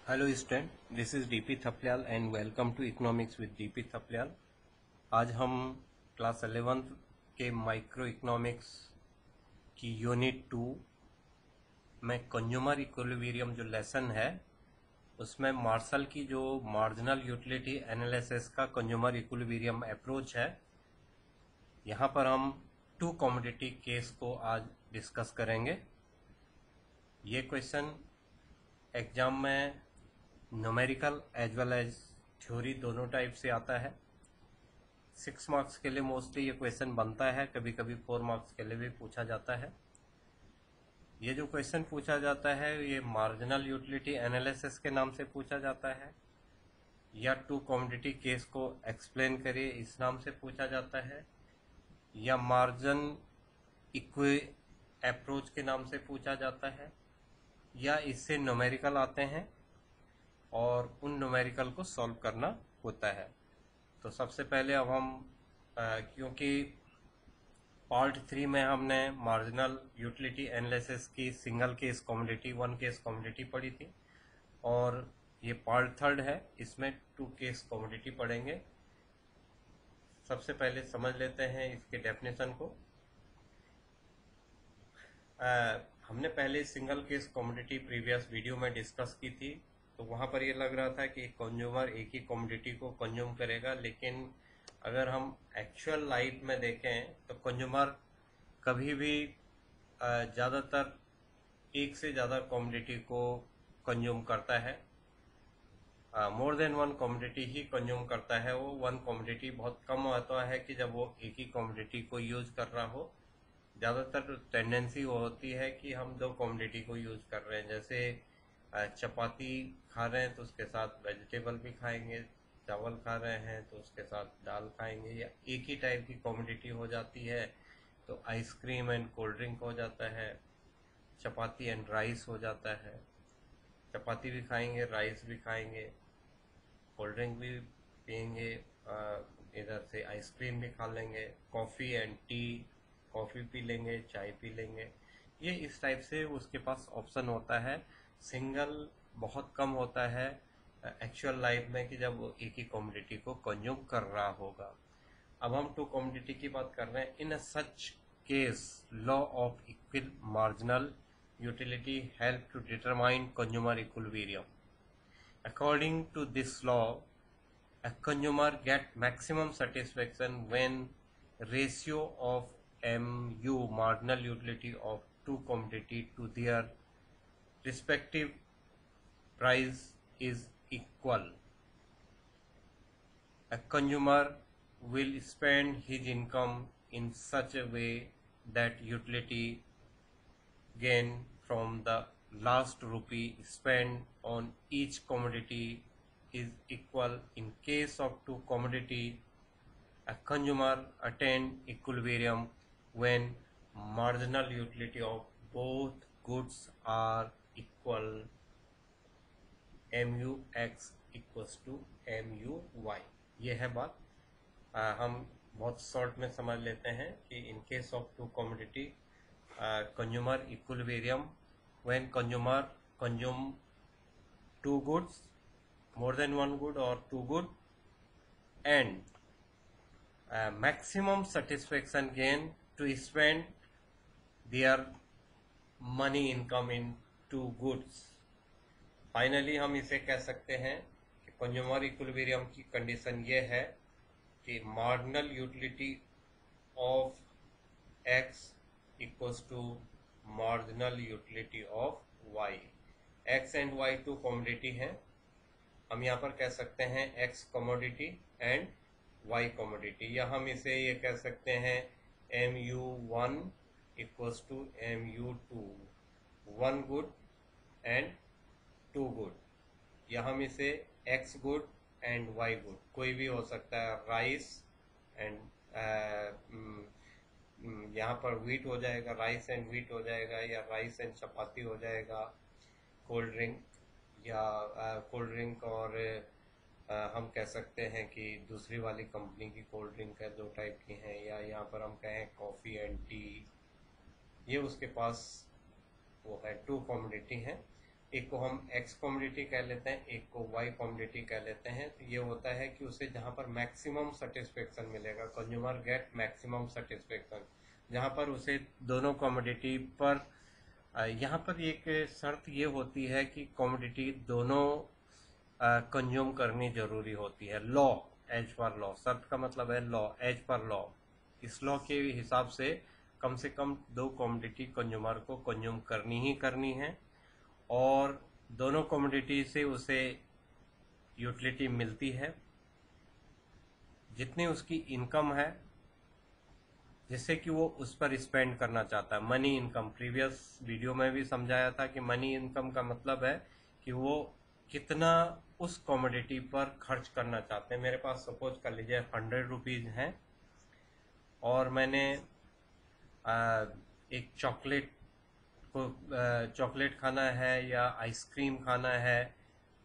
Hello student, this is DP Thapliyal and welcome to economics with DP Thapliyal. आज हम class 11th के micro economics की unit 2 में consumer equilibrium जो लेसन है उसमें मार्शल की जो मार्जिनल यूटिलिटी एनालिसिस का कंज्यूमर इक्विलिब्रियम अप्रोच है, यहाँ पर हम टू कमोडिटी केस को आज डिस्कस करेंगे। ये क्वेश्चन एग्जाम में numerical as well as theory दोनों टाइप से आता है। 6 मार्क्स के लिए मोस्टली ये क्वेश्चन बनता है, कभी कभी 4 मार्क्स के लिए भी पूछा जाता है। ये जो क्वेश्चन पूछा जाता है ये मार्जिनल यूटिलिटी एनालिसिस के नाम से पूछा जाता है, या टू कमोडिटी केस को एक्सप्लेन करिए इस नाम से पूछा जाता है, या मार्जिन इक्वी अप्रोच के नाम से पूछा जाता है, या इससे न्यूमेरिकल आते हैं और उन न्यूमेरिकल को सॉल्व करना होता है। तो सबसे पहले अब हम क्योंकि पार्ट 3 में हमने मार्जिनल यूटिलिटी एनालिसिस की single case commodity, one case commodity पढ़ी थी, और ये पार्ट 3 है, इसमें टू केस कमोडिटी पढ़ेंगे। सबसे पहले समझ लेते हैं इसके डेफिनेशन को। हमने पहले single case commodity previous video में डिस्कस की थी, तो वहाँ पर ये लग रहा था कि कंज्यूमर एक ही कमोडिटी को कंज्यूम करेगा, लेकिन अगर हम एक्चुअल लाइफ में देखें तो कंज्यूमर कभी भी ज़्यादातर एक से ज़्यादा कमोडिटी को कंज्यूम करता है, मोर देन वन कमोडिटी ही कंज्यूम करता है। वो वन कमोडिटी बहुत कम होता है कि जब वो एक ही कमोडिटी को यूज कर रहा हो। ज़्यादातर टेंडेंसी वो होती है कि हम दो कमोडिटी को यूज कर रहे हैं, जैसे चपाती खा रहे हैं तो उसके साथ वेजिटेबल भी खाएंगे, चावल खा रहे हैं तो उसके साथ दाल खाएंगे, या एक ही टाइप की कमोडिटी हो जाती है तो आइसक्रीम एंड कोल्ड ड्रिंक हो जाता है, चपाती एंड राइस हो जाता है। चपाती भी खाएंगे, राइस भी खाएंगे, कोल्ड ड्रिंक भी पियेंगे, इधर से आइसक्रीम भी खा लेंगे, coffee and T, coffee P लेंगे, चाय पी लेंगे। ये इस टाइप से उसके पास ऑप्शन होता है। सिंगल बहुत कम होता है एक्चुअल लाइफ में कि जब वो एक ही कमोडिटी को कंज्यूम कर रहा होगा। अब हम टू कमोडिटी की बात कर रहे हैं। In such case law of equal marginal utility help to determine consumer equilibrium. According to this law, a consumer get maximum satisfaction when ratio of MU marginal utility of two commodity to their respective price is equal. A consumer will spend his income in such a way that utility gain from the last rupee spent on each commodity is equal. In case of two commodity, a consumer attain equilibrium when marginal utility of both goods are equal. MUX equals to MUY। ये है बात। हम बहुत short में समझ लेते हैं कि in case of two commodity consumer equilibrium when consumer consume two goods, more than one good or two good, and maximum satisfaction gain to spend their money income in two goods। Finally हम इसे कह सकते हैं कि consumer equilibrium की condition ये है कि marginal utility of X equals to marginal utility of Y. X and Y two commodity हैं। हम यहाँ पर कह सकते हैं X commodity and Y commodity, या हम इसे ये कह सकते हैं MU1 equals to MU2, one good and two good, या हम इसे X good and Y good, कोई भी हो सकता है। राइस एंड यहाँ पर व्हीट हो जाएगा, राइस एंड व्हीट हो जाएगा, या राइस एंड चपाती हो जाएगा। कोल्ड ड्रिंक या कोल्ड ड्रिंक और हम कह सकते हैं कि दूसरी वाली कंपनी की कोल्ड ड्रिंक है, दो टाइप की हैं, या यहाँ पर हम कहें कॉफ़ी एंड टी, ये उसके पास वो है, टू कमोडिटी हैं। एक को हम एक्स कमोडिटी कह लेते हैं, एक को वाई कमोडिटी कह लेते हैं। तो ये होता है कि उसे जहाँ पर मैक्सिमम सेटिस्फेक्शन मिलेगा, कंज्यूमर गेट मैक्सिमम सेटिस्फेक्शन, जहाँ पर उसे दोनों कमोडिटी पर यहाँ पर एक शर्त ये होती है कि कमोडिटी दोनों कंज्यूम करनी जरूरी होती है। लॉ, एज पर लॉ, शर्त का मतलब है लॉ, एज पर लॉ। इस लॉ के हिसाब से कम दो कमोडिटी कंज्यूमर को कंज्यूम करनी ही करनी है, और दोनों कमोडिटी से उसे यूटिलिटी मिलती है जितनी उसकी इनकम है, जिससे कि वो उस पर स्पेंड करना चाहता है। मनी इनकम, प्रीवियस वीडियो में भी समझाया था कि मनी इनकम का मतलब है कि वो कितना उस कमोडिटी पर खर्च करना चाहते हैं। मेरे पास सपोज कर लीजिए 100 रुपीज़ हैं और मैंने एक चॉकलेट खाना है या आइसक्रीम खाना है,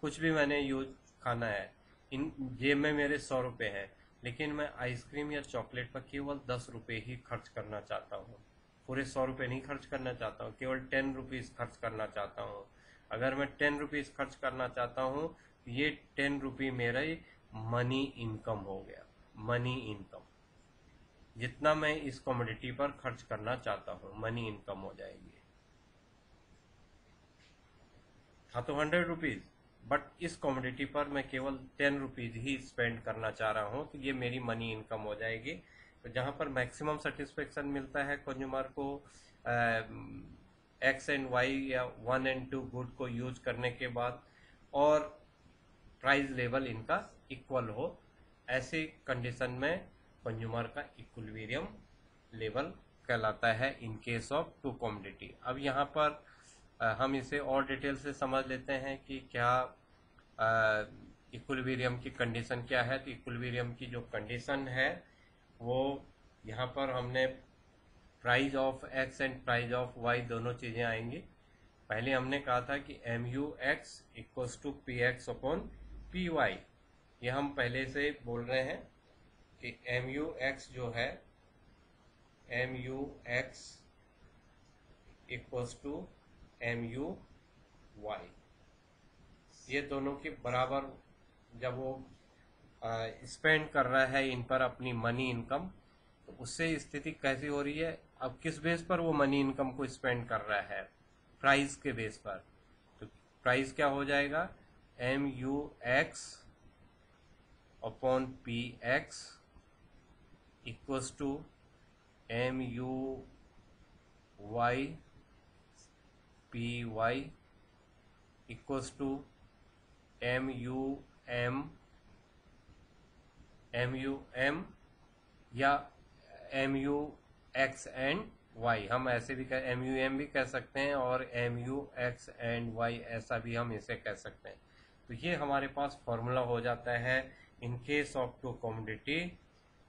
कुछ भी मैंने यूज खाना है, इन जेब में मेरे 100 रुपये हैं, लेकिन मैं आइसक्रीम या चॉकलेट पर केवल 10 रुपये ही खर्च करना चाहता हूँ। पूरे 100 रुपये नहीं खर्च करना चाहता हूँ, केवल 10 रुपीज़ खर्च करना चाहता हूँ। अगर मैं 10 रुपीज़ खर्च करना चाहता हूँ, ये 10 रुपये मेरा मनी इनकम हो गया। मनी इनकम जितना मैं इस कमोडिटी पर खर्च करना चाहता हूँ, मनी इनकम हो जाएगी। हाँ, तो 100 रुपीज़, बट इस कमोडिटी पर मैं केवल 10 रुपीज़ ही स्पेंड करना चाह रहा हूँ, तो ये मेरी मनी इनकम हो जाएगी। तो जहाँ पर मैक्सिमम सेटिस्फेक्शन मिलता है कंज्यूमर को एक्स एंड वाई या 1 एंड 2 गुड को यूज करने के बाद, और प्राइस लेवल इनका इक्वल हो, ऐसी कंडीशन में कंज्यूमर का इक्विलिब्रियम लेवल कहलाता है in case of two commodity. अब यहाँ पर हम इसे और डिटेल से समझ लेते हैं कि क्या इक्विलिब्रियम की कंडीशन क्या है। तो इक्विलिब्रियम की जो कंडीशन है वो यहाँ पर हमने price of X and price of Y दोनों चीज़ें आएंगी। पहले हमने कहा था कि M U X equals to P X upon P Y. ये हम पहले से बोल रहे हैं कि एम यू एक्स जो है, M U X equals to M U Y, ये दोनों की बराबर जब वो स्पेंड कर रहा है इन पर अपनी मनी इनकम, तो उससे स्थिति कैसी हो रही है। अब किस बेस पर वो मनी इनकम को स्पेंड कर रहा है, प्राइस के बेस पर। तो प्राइस क्या हो जाएगा, M U X upon P X equals to M U Y P Y equals to M U M या M U X and Y. हम ऐसे भी एम यू एम भी कह सकते हैं और M U X and Y ऐसा भी हम इसे कह सकते हैं। तो ये हमारे पास फॉर्मूला हो जाता है in case of two commodity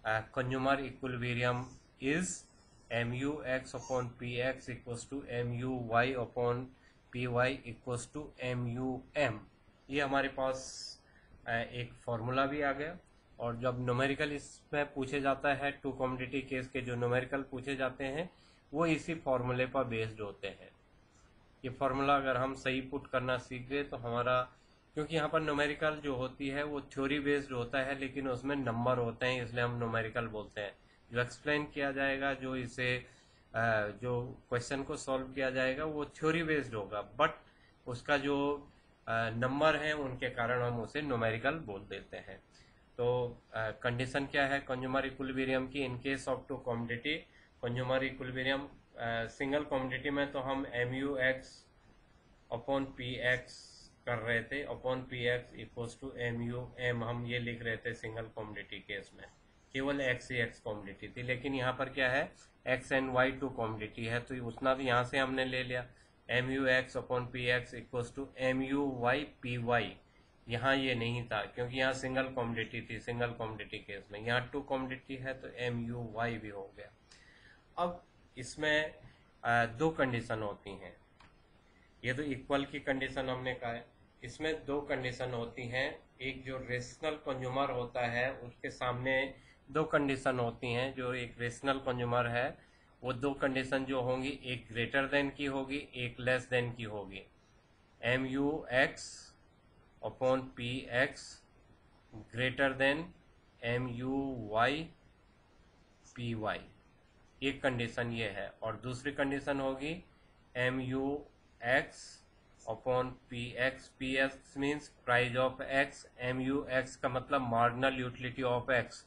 consumer equilibrium is M U X upon P X equals to M U Y upon P Y equals to M U M. ये हमारे पास एक फॉर्मूला भी आ गया। और जब न्यूमेरिकल इसमें पूछे जाता है, टू कमोडिटी केस के जो न्यूमेरिकल पूछे जाते हैं वो इसी फॉर्मूले पर बेस्ड होते हैं। ये फॉर्मूला अगर हम सही पुट करना सीख गए तो हमारा, क्योंकि यहाँ पर न्यूमेरिकल जो होती है वो थ्योरी बेस्ड होता है, लेकिन उसमें नंबर होते हैं, इसलिए हम न्यूमेरिकल बोलते हैं। जो एक्सप्लेन किया जाएगा, जो इसे जो क्वेश्चन को सॉल्व किया जाएगा वो थ्योरी बेस्ड होगा, बट उसका जो नंबर है उनके कारण हम उसे न्यूमेरिकल बोल देते हैं। तो कंडीशन क्या है कंज्यूमर इक्विलिब्रियम की in case of two commodity. Consumer equilibrium single commodity में तो हम M U X upon P X कर रहे थे, upon P X equals to M U M हम ये लिख रहे थे सिंगल कमोडिटी केस में, केवल एक्स ही एक्स कमोडिटी थी। लेकिन यहाँ पर क्या है, X and Y two commodity है, तो उतना तो यहाँ से हमने ले लिया, M U X upon P X equals to M U Y P Y. यहाँ ये नहीं था क्योंकि यहाँ सिंगल कमोडिटी थी, सिंगल कमोडिटी केस में। यहाँ टू कमोडिटी है तो एम यू वाई भी हो गया। अब इसमें दो कंडीशन होती हैं। ये तो इक्वल की कंडीशन हमने कहा है, इसमें दो कंडीशन होती हैं। एक जो रेशनल कंज्यूमर होता है उसके सामने दो कंडीशन होती हैं। जो एक रेशनल कंज्यूमर है वो दो कंडीशन जो होंगी, एक ग्रेटर देन की होगी, एक लेस देन की होगी। M U X upon P X greater than M U Y P Y, एक कंडीशन ये है। और दूसरी कंडीशन होगी M U X upon P X means price of X, M U X का मतलब marginal utility of X,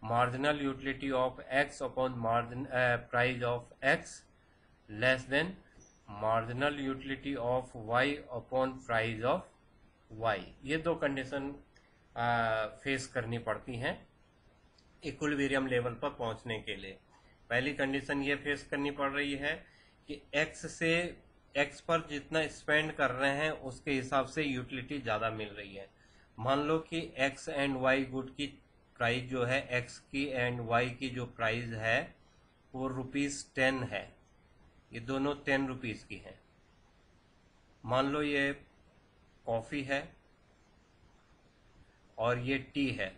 marginal utility of X upon margin price of X less than marginal utility of Y upon price of Y. ये दो condition face करनी पड़ती हैं equilibrium level पर पहुंचने के लिए। पहली कंडीशन ये फेस करनी पड़ रही है कि एक्स पर जितना स्पेंड कर रहे हैं उसके हिसाब से यूटिलिटी ज़्यादा मिल रही है। मान लो कि एक्स एंड वाई गुड की प्राइस जो है, एक्स की एंड वाई की जो प्राइस है वो ₹10 है, ये दोनों 10 रुपीज़ की हैं। मान लो ये कॉफ़ी है और ये टी है,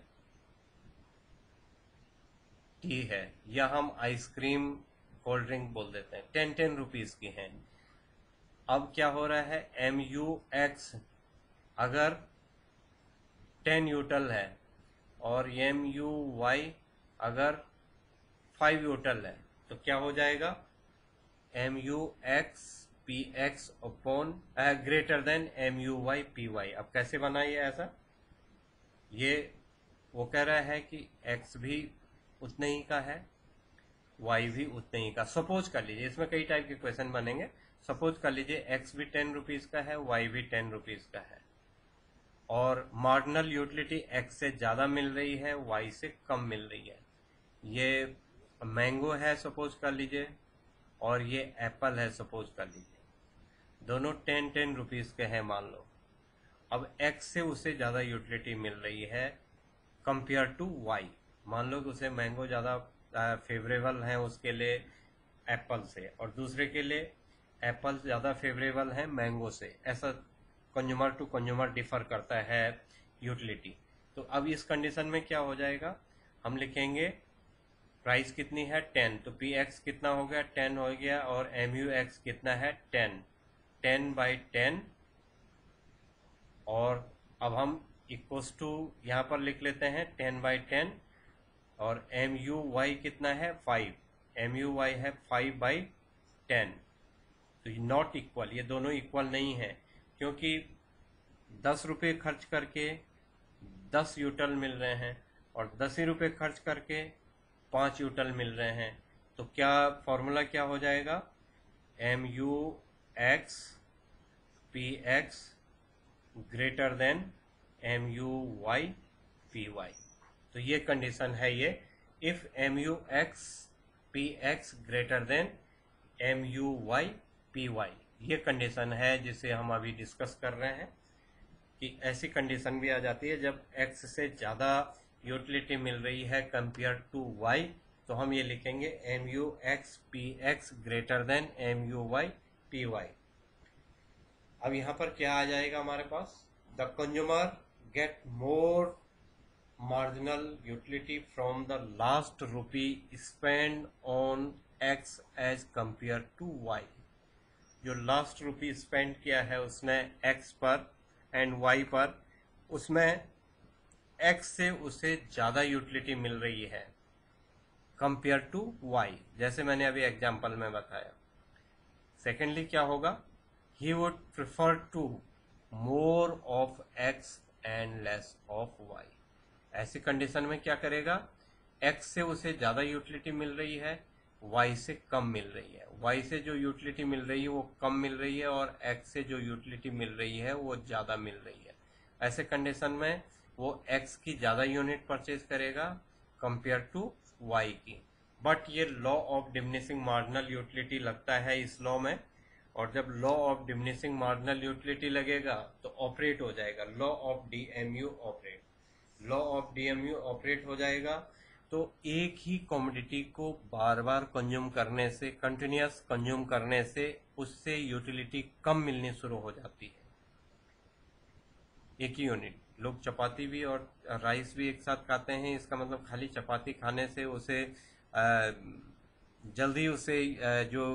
या हम आइसक्रीम कोल्ड ड्रिंक बोल देते हैं, 10 रुपीज़ की हैं। अब क्या हो रहा है, एम यू एक्स अगर 10 यूटल है और एम यू वाई अगर 5 यूटल है, तो क्या हो जाएगा, M U X P X upon greater than M U Y P Y. अब कैसे बनाइए ऐसा, ये वो कह रहा है कि x भी उतने ही का है, y भी उतने ही का। सपोज कर लीजिए, इसमें कई टाइप के क्वेश्चन बनेंगे। सपोज कर लीजिए x भी 10 रुपीज़ का है, y भी 10 रुपीज़ का है, और मार्जिनल यूटिलिटी x से ज़्यादा मिल रही है, y से कम मिल रही है। ये मैंगो है सपोज कर लीजिए, और ये एप्पल है सपोज कर लीजिए, दोनों 10 रुपीज़ के हैं मान लो। अब x से उसे ज़्यादा यूटिलिटी मिल रही है कंपेयर टू y। मान लो कि उसे मैंगो ज़्यादा फेवरेबल है उसके लिए एप्पल से, और दूसरे के लिए एप्पल ज़्यादा फेवरेबल है मैंगो से। ऐसा कंज्यूमर टू कंज्यूमर डिफर करता है यूटिलिटी। तो अब इस कंडीशन में क्या हो जाएगा, हम लिखेंगे प्राइस कितनी है 10, तो पी एक्स कितना हो गया 10 हो गया, और एम यू एक्स कितना है 10/10। और अब हम इक्वल्स टू यहाँ पर लिख लेते हैं 10/10, और एम यू वाई कितना है 5, एम यू वाई है 5/10। तो ये नॉट इक्वल, ये दोनों इक्वल नहीं है, क्योंकि 10 रुपये खर्च करके 10 यूटल मिल रहे हैं, और 10 ही रुपये खर्च करके 5 यूटल मिल रहे हैं। तो क्या फॉर्मूला क्या हो जाएगा, M U X P X greater than M U Y P Y. तो ये कंडीशन है ये, if M U X P X greater than M U Y P Y, ये कंडीशन है जिसे हम अभी डिस्कस कर रहे हैं। कि ऐसी कंडीशन भी आ जाती है जब x से ज़्यादा यूटिलिटी मिल रही है कंपेयर टू y, तो हम ये लिखेंगे M U X P X greater than M U Y P Y. अब यहाँ पर क्या आ जाएगा हमारे पास, the consumer get more marginal utility from the last rupee spent on x as compared to y। जो लास्ट रुपी स्पेंड किया है उसने x पर एंड y पर, उसमें x से उसे ज़्यादा यूटिलिटी मिल रही है कंपेयर टू y, जैसे मैंने अभी एग्जांपल में बताया। सेकेंडली क्या होगा, he would prefer to more of x and less of y। ऐसी कंडीशन में क्या करेगा, x से उसे ज़्यादा यूटिलिटी मिल रही है, y से कम मिल रही है, y से जो यूटिलिटी मिल रही है वो कम मिल रही है, और x से जो यूटिलिटी मिल रही है वो ज़्यादा मिल रही है। ऐसे कंडीशन में वो x की ज़्यादा यूनिट परचेज करेगा कंपेयर टू y की। बट ये law of diminishing marginal utility लगता है इस लॉ में, और जब law of diminishing marginal utility लगेगा तो ऑपरेट हो जाएगा law of DMU operate. Law of DMU operate हो जाएगा, तो एक ही कमोडिटी को बार बार कंज्यूम करने से, कंटिन्यूस कंज्यूम करने से उससे यूटिलिटी कम मिलनी शुरू हो जाती है। एक ही यूनिट, लोग चपाती भी और राइस भी एक साथ खाते हैं, इसका मतलब खाली चपाती खाने से उसे जल्दी उसे जो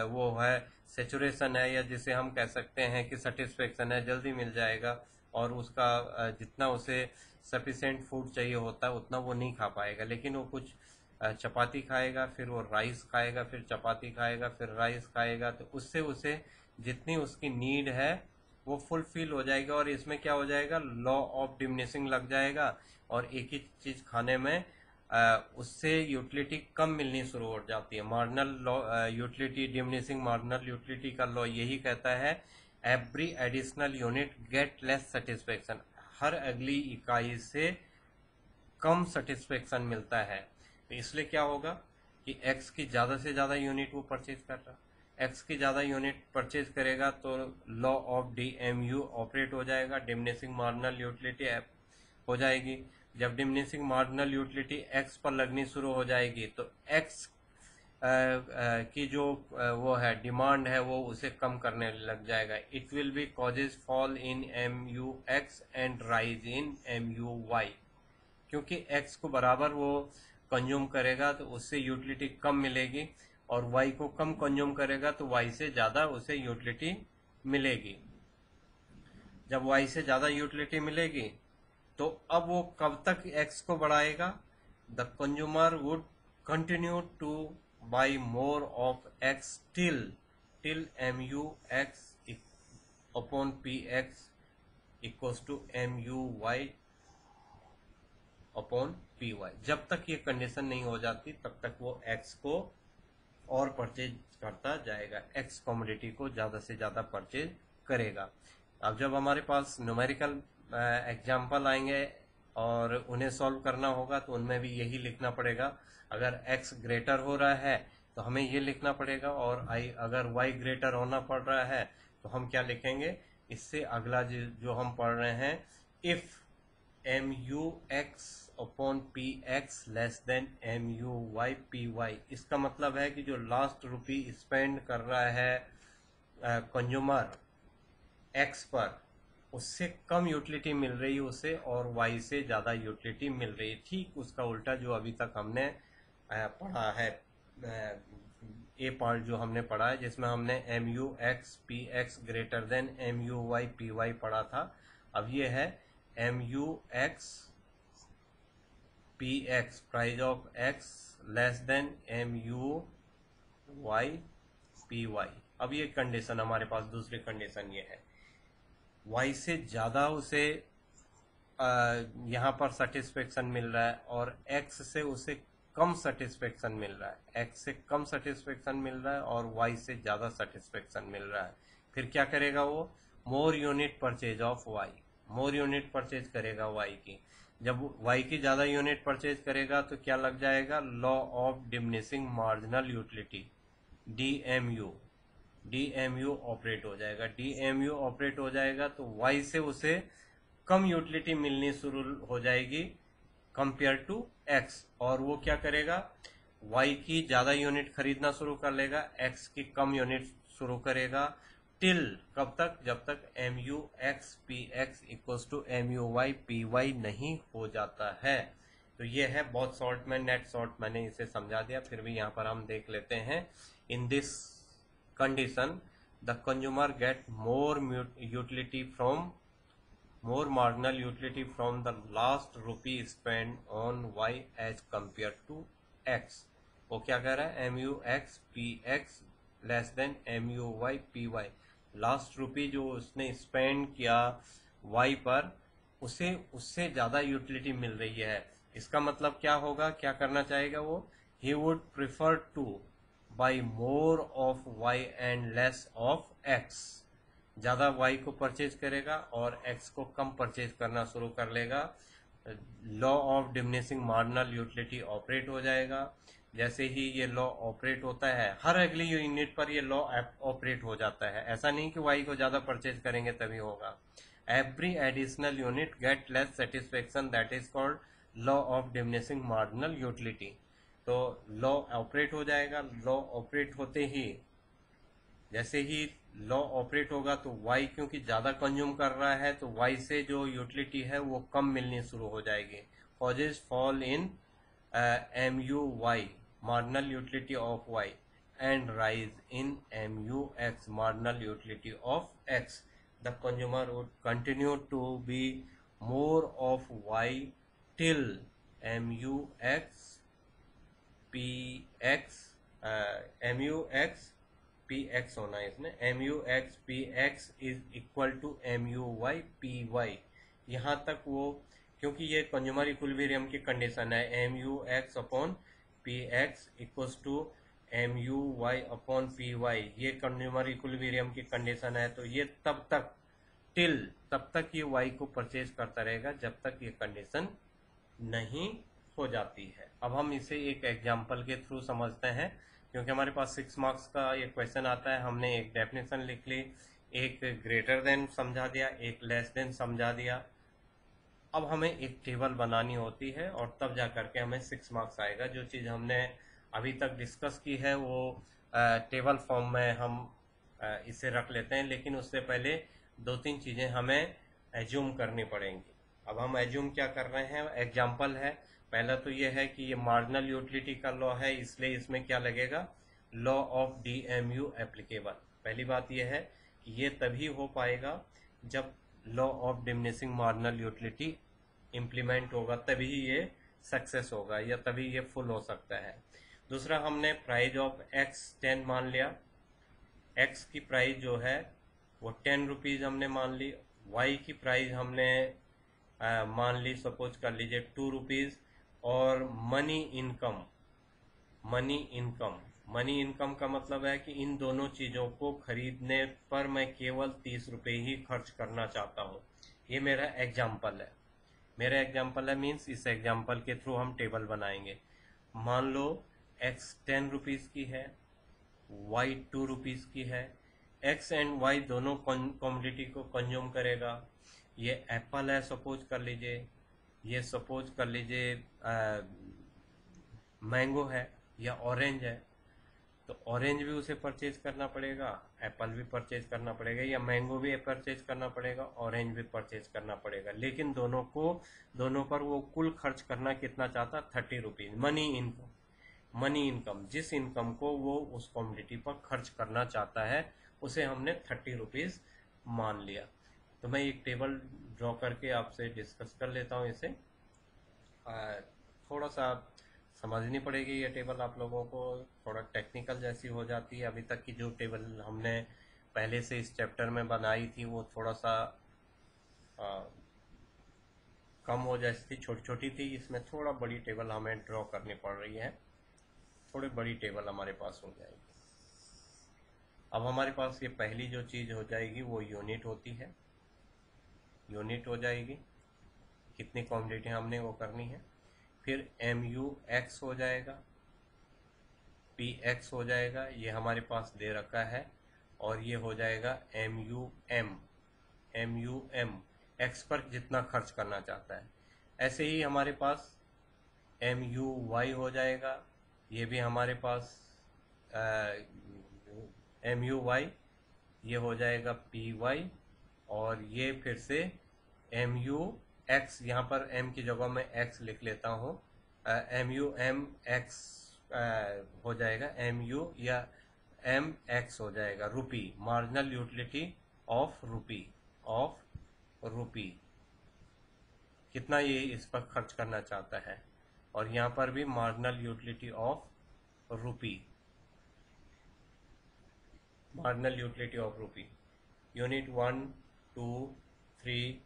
वो है सेचुरेशन है, या जिसे हम कह सकते हैं कि सेटिस्फेक्शन है, जल्दी मिल जाएगा और उसका जितना उसे सफिशिएंट फूड चाहिए होता है उतना वो नहीं खा पाएगा। लेकिन वो कुछ चपाती खाएगा, फिर वो राइस खाएगा, फिर चपाती खाएगा, फिर राइस खाएगा, तो उससे उसे जितनी उसकी नीड है वो फुलफिल हो जाएगा। और इसमें क्या हो जाएगा, लॉ ऑफ डिमिनिशिंग लग जाएगा और एक ही चीज खाने में उससे यूटिलिटी कम मिलनी शुरू हो जाती है। Marginal law utility, diminishing marginal utility का लॉ यही कहता है every additional unit get less satisfaction, हर अगली इकाई से कम सेटिस्फेक्शन मिलता है। तो इसलिए क्या होगा कि x की ज़्यादा से ज़्यादा यूनिट वो परचेज कर रहा, x की ज़्यादा यूनिट परचेज करेगा तो लॉ ऑफ DMU ऑपरेट हो जाएगा, डिमिनिशिंग मार्जिनल यूटिलिटी हो जाएगी। जब डिमिनिशिंग मार्जिनल यूटिलिटी x पर लगनी शुरू हो जाएगी तो x की जो वो है डिमांड है वो उसे कम करने लग जाएगा। It will be causes fall in MUX and rise in MUY, क्योंकि x को बराबर वो कंज्यूम करेगा तो उससे यूटिलिटी कम मिलेगी, और y को कम कंज्यूम करेगा तो y से ज़्यादा उसे यूटिलिटी मिलेगी। जब y से ज़्यादा यूटिलिटी मिलेगी तो अब वो कब तक x को बढ़ाएगा, the consumer would continue to buy more of x till MUX upon PX equals to MUY upon PY। जब तक ये कंडीशन नहीं हो जाती तब तक वो x को और परचेज करता जाएगा, x कमोडिटी को ज़्यादा से ज़्यादा परचेज करेगा। अब जब हमारे पास न्यूमेरिकल एग्जाम्पल आएंगे और उन्हें सॉल्व करना होगा तो उनमें भी यही लिखना पड़ेगा। अगर x ग्रेटर हो रहा है तो हमें ये लिखना पड़ेगा, और अगर y ग्रेटर होना पड़ रहा है तो हम क्या लिखेंगे, इससे अगला जो हम पढ़ रहे हैं, if MUX upon PX less than MUY PY। इसका मतलब है कि जो लास्ट रुपी स्पेंड कर रहा है कंज्यूमर X पर, उससे कम यूटिलिटी मिल रही है उसे और Y से ज़्यादा यूटिलिटी मिल रही है। ठीक उसका उल्टा जो अभी तक हमने पढ़ा है, ए पार्ट जो हमने पढ़ा है जिसमें हमने MUX PX greater than MUY PY पढ़ा था। अब ये है MUX PX price of X less than MUY PY। अब ये कंडीशन हमारे पास, दूसरी कंडीशन ये है Y से ज़्यादा उसे यहाँ पर सेटिस्फेक्शन मिल रहा है और X से उसे कम सेटिस्फेक्शन मिल रहा है, X से कम सेटिस्फेक्शन मिल रहा है और Y से ज़्यादा सेटिस्फेक्शन मिल रहा है। फिर क्या करेगा वो, मोर unit purchase of Y, more unit purchase करेगा Y की। जब Y की ज़्यादा यूनिट परचेज करेगा तो क्या लग जाएगा, law of diminishing marginal utility DMU operate हो जाएगा। DMU ऑपरेट हो जाएगा तो Y से उसे कम यूटिलिटी मिलनी शुरू हो जाएगी कंपेयर टू X, और वो क्या करेगा, Y की ज़्यादा यूनिट खरीदना शुरू कर लेगा, X की कम यूनिट शुरू करेगा, टिल कब तक, जब तक MUX PX equals to MUY PY नहीं हो जाता है। तो ये है बहुत शॉर्ट में, नेट शॉर्ट मैंने इसे समझा दिया, फिर भी यहाँ पर हम देख लेते हैं। In this condition the consumer get more utility from more marginal utility from the last rupee spent on Y as compared to X। वो क्या कह रहा है, MUX PX less than MUY PY, last rupee जो उसने spend किया Y पर उसे उससे ज़्यादा यूटिलिटी मिल रही है। इसका मतलब क्या होगा, क्या करना चाहेगा वो, he would prefer to buy more of Y and less of X, ज़्यादा Y को परचेज करेगा और X को कम परचेज करना शुरू कर लेगा। Law of diminishing marginal utility operate हो जाएगा। जैसे ही ये लॉ ऑपरेट होता है हर अगली यूनिट पर ये लॉ ऑपरेट हो जाता है, ऐसा नहीं कि Y को ज़्यादा परचेज करेंगे तभी होगा। Every additional unit get less satisfaction, that is called law of diminishing marginal utility. तो लॉ ऑपरेट हो जाएगा। लॉ ऑपरेट होते ही, जैसे ही लॉ ऑपरेट होगा तो Y क्योंकि ज़्यादा कंज्यूम कर रहा है तो Y से जो यूटिलिटी है वो कम मिलनी शुरू हो जाएगी। Causes fall in MUY marginal utility of Y and rise in MUX, marginal utility of X, the consumer would continue to be more of Y till MUX PX MUX PX होना है इसमें, MUX PX is equal to MUY PY, यहाँ तक वो, क्योंकि ये consumer equilibrium की condition है, MUX upon PX equals to MUY upon PY, ये कंज्यूमर इक्विलिब्रियम की कंडीशन है, तो ये तब तक ये Y को परचेज करता रहेगा जब तक ये कंडीशन नहीं हो जाती है। अब हम इसे एक एग्जाम्पल के थ्रू समझते हैं, क्योंकि हमारे पास 6 मार्क्स का ये क्वेश्चन आता है। हमने एक डेफिनेशन लिख ली, एक ग्रेटर देन समझा दिया, एक लेस देन समझा दिया। अब हमें एक टेबल बनानी होती है और तब जा करके हमें 6 मार्क्स आएगा। जो चीज़ हमने अभी तक डिस्कस की है वो टेबल फॉर्म में हम इसे रख लेते हैं, लेकिन उससे पहले 2-3 चीज़ें हमें एज्यूम करनी पड़ेंगी। अब हम एज्यूम क्या कर रहे हैं, एग्जाम्पल है। पहला तो ये है कि ये मार्जिनल यूटिलिटी का लॉ है, इसलिए इसमें क्या लगेगा, लॉ ऑफ DMU एप्लीकेबल। पहली बात यह है कि ये तभी हो पाएगा जब law of diminishing marginal utility implement होगा, तभी ये सक्सेस होगा या तभी ये फुल हो सकता है। दूसरा, हमने प्राइस ऑफ X 10 मान लिया, X की प्राइस जो है वो 10 रुपीज़ हमने मान ली, Y की प्राइस हमने मान ली, सपोज कर लीजिए 2 रुपीज़, और मनी इनकम का मतलब है कि इन दोनों चीज़ों को खरीदने पर मैं केवल 30 रुपये ही खर्च करना चाहता हूँ। ये मेरा एग्जाम्पल है, मीन्स इस एग्जाम्पल के थ्रू हम टेबल बनाएंगे। मान लो X 10 रुपीज़ की है, Y 2 रुपीज़ की है। X एंड Y दोनों कमोडिटी को कंज्यूम करेगा। ये एप्पल है सपोज कर लीजिए, ये सपोज कर लीजिए मैंगो है या ऑरेंज है, तो ऑरेंज भी उसे परचेज करना पड़ेगा, एप्पल भी परचेज करना पड़ेगा, या मैंगो भी परचेज करना पड़ेगा, ऑरेंज भी परचेज करना पड़ेगा। लेकिन दोनों पर वो कुल खर्च करना कितना चाहता, 30 रुपीज़। मनी इनकम, जिस इनकम को वो उस कमोडिटी पर खर्च करना चाहता है उसे हमने 30 रुपीज़ मान लिया। तो मैं एक टेबल ड्रॉ करके आपसे डिस्कस कर लेता हूँ इसे। थोड़ा सा समझनी पड़ेगी ये टेबल आप लोगों को, थोड़ा टेक्निकल जैसी हो जाती है। अभी तक की जो टेबल हमने पहले से इस चैप्टर में बनाई थी वो थोड़ा सा कम हो जैसी थी, छोटी छोटी थी। इसमें थोड़ा बड़ी टेबल हमें ड्रॉ करनी पड़ रही है, थोड़ी बड़ी टेबल हमारे पास हो जाएगी। अब हमारे पास ये पहली जो चीज़ हो जाएगी वो यूनिट होती है, यूनिट हो जाएगी, कितनी क्वांटिटी हमने वो करनी है। फिर MUX हो जाएगा, PX हो जाएगा, ये हमारे पास दे रखा है, और ये हो जाएगा MUM X पर जितना खर्च करना चाहता है। ऐसे ही हमारे पास MUY हो जाएगा, ये भी हमारे पास MUY, ये हो जाएगा PY, और ये फिर से MUX, यहाँ पर M की जगह में X लिख लेता हूँ, MUMX हो जाएगा, MU या MX हो जाएगा, रुपी, मार्जिनल यूटिलिटी ऑफ रुपी, कितना ये इस पर खर्च करना चाहता है। और यहाँ पर भी marginal utility of rupee, unit 1, 2, 3,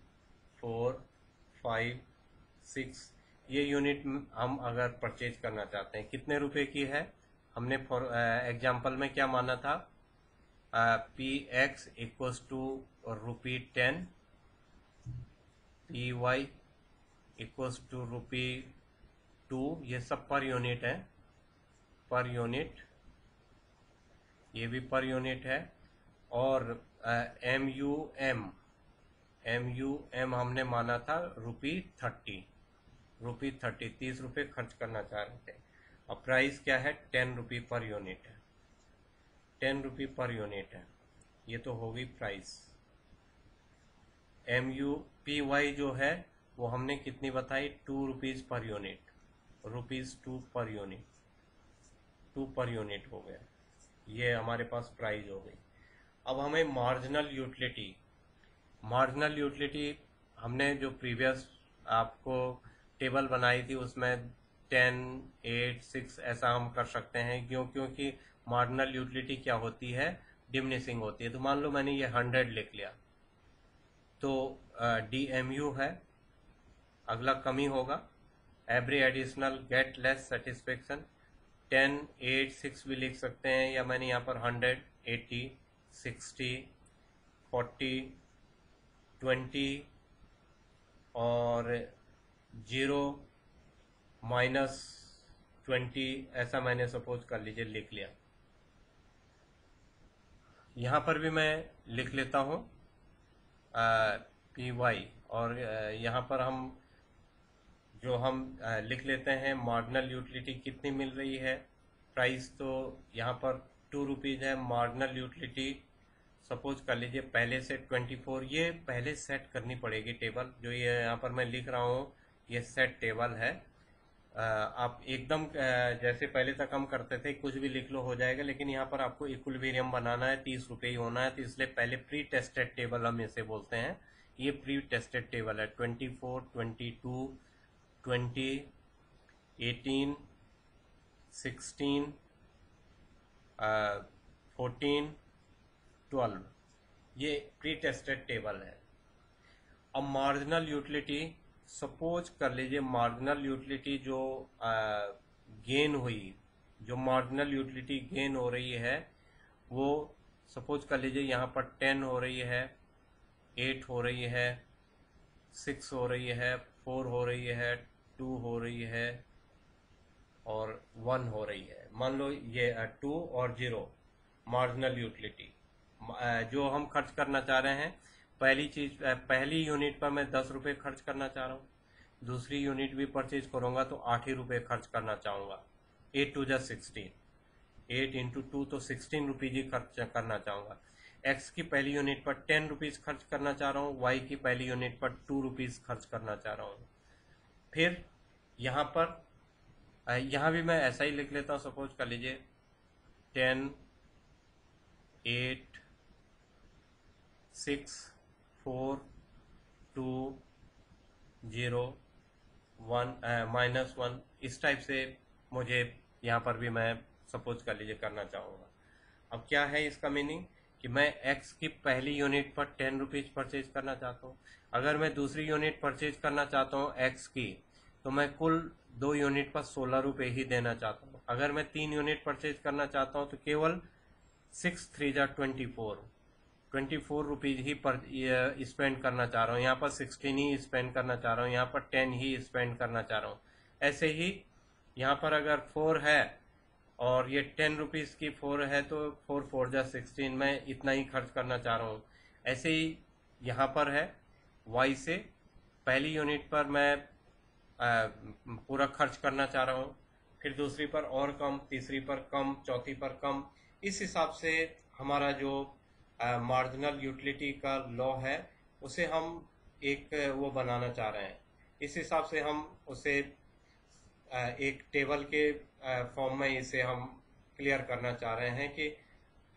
4, 5, 6, ये यूनिट हम अगर परचेज करना चाहते हैं, कितने रुपए की है, हमने फॉर एग्जाम्पल में क्या माना था, PX equals to ₹10, PY equals to ₹2, ये सब पर यूनिट है, पर यूनिट, ये भी पर यूनिट है। और MUM हमने माना था ₹30, 30 रुपये खर्च करना चाह रहे थे। अब प्राइस क्या है, 10 रुपये पर यूनिट है, 10 रुपये पर यूनिट है, ये तो होगी प्राइस। PY जो है वो हमने कितनी बताई, 2 rupees per unit, ₹2 per unit, 2 per unit हो गया। ये हमारे पास प्राइस हो गई। अब हमें मार्जिनल यूटिलिटी हमने जो प्रीवियस आपको टेबल बनाई थी उसमें 10, 8, 6 ऐसा हम कर सकते हैं। क्योंकि मार्जिनल यूटिलिटी क्या होती है, डिमिनिशिंग होती है। तो मान लो मैंने ये 100 लिख लिया, तो DMU है, अगला कमी होगा, every additional gate less satisfaction. 10, 8, 6 भी लिख सकते हैं, या मैंने यहाँ पर 100, 80, 60, 40, 20 और 0, -20 ऐसा मैंने सपोज कर लीजिए लिख लिया। यहाँ पर भी मैं लिख लेता हूँ PY, और यहाँ पर हम लिख लेते हैं मार्जिनल यूटिलिटी कितनी मिल रही है। प्राइस तो यहाँ पर 2 रुपीज़ है। मार्जिनल यूटिलिटी सपोज कर लीजिए पहले से 24, ये पहले सेट करनी पड़ेगी टेबल। जो ये यहाँ पर मैं लिख रहा हूँ ये सेट टेबल है। आप एकदम जैसे पहले तक हम करते थे कुछ भी लिख लो हो जाएगा, लेकिन यहाँ पर आपको इक्विलिब्रियम बनाना है, 30 रुपये ही होना है। तो इसलिए पहले प्री टेस्टेड टेबल हम इसे बोलते हैं। ये प्री टेस्टेड टेबल है। 24, 22, 20, 18, 16, 14, 12, ये प्री टेस्टेड टेबल है। अब मार्जिनल यूटिलिटी सपोज कर लीजिए, मार्जिनल यूटिलिटी जो गेन हुई, जो मार्जिनल यूटिलिटी गेन हो रही है वो सपोज कर लीजिए यहाँ पर 10 हो रही है, 8 हो रही है, 6 हो रही है, 4 हो रही है, 2 हो रही है और 1 हो रही है। मान लो ये 2 और 0 मार्जिनल यूटिलिटी जो हम खर्च करना चाह रहे हैं। पहली यूनिट पर मैं 10 रुपये खर्च करना चाह रहा हूँ, दूसरी यूनिट भी परचेज करूँगा तो 8 ही रुपये खर्च करना चाहूँगा। 8 टू जा 16, 8 इंटू 2 तो 16 रुपीज़ ही खर्च करना चाहूँगा। एक्स की पहली यूनिट पर 10 रुपीज़ खर्च करना चाह रहा हूँ, वाई की पहली यूनिट पर 2 रुपीज़ खर्च करना चाह रहा हूँ। फिर यहाँ पर यहाँ भी मैं ऐसा ही लिख लेता हूँ। सपोज कर लीजिए 10, 8, 6, 4, 2, 0, 1, -1, इस टाइप से मुझे यहाँ पर भी मैं सपोज कर लीजिए करना चाहूँगा। अब क्या है इसका मीनिंग कि मैं एक्स की पहली यूनिट पर 10 रुपीज़ परचेज करना चाहता हूँ। अगर मैं दूसरी यूनिट परचेज करना चाहता हूँ एक्स की, तो मैं कुल 2 यूनिट पर 16 रुपये ही देना चाहता हूँ। अगर मैं 3 यूनिट परचेज करना चाहता हूँ तो केवल 6, 3 जा 24 रुपीज़ ही पर स्पेंड करना चाह रहा हूँ। यहाँ पर 16 ही स्पेंड करना चाह रहा हूँ, यहाँ पर 10 ही स्पेंड करना चाह रहा हूँ। ऐसे ही यहाँ पर अगर 4 है और ये 10 रुपीज़ की 4 है तो 4, 4 जा 16, मैं इतना ही खर्च करना चाह रहा हूँ। ऐसे ही यहाँ पर है वाई से पहली यूनिट पर मैं पूरा खर्च करना चाह रहा हूँ, फिर दूसरी पर और कम, तीसरी पर कम, चौथी पर कम। इस हिसाब से हमारा जो मार्जिनल यूटिलिटी का लॉ है उसे हम एक वो बनाना चाह रहे हैं। इस हिसाब से हम उसे एक टेबल के फॉर्म में इसे हम क्लियर करना चाह रहे हैं कि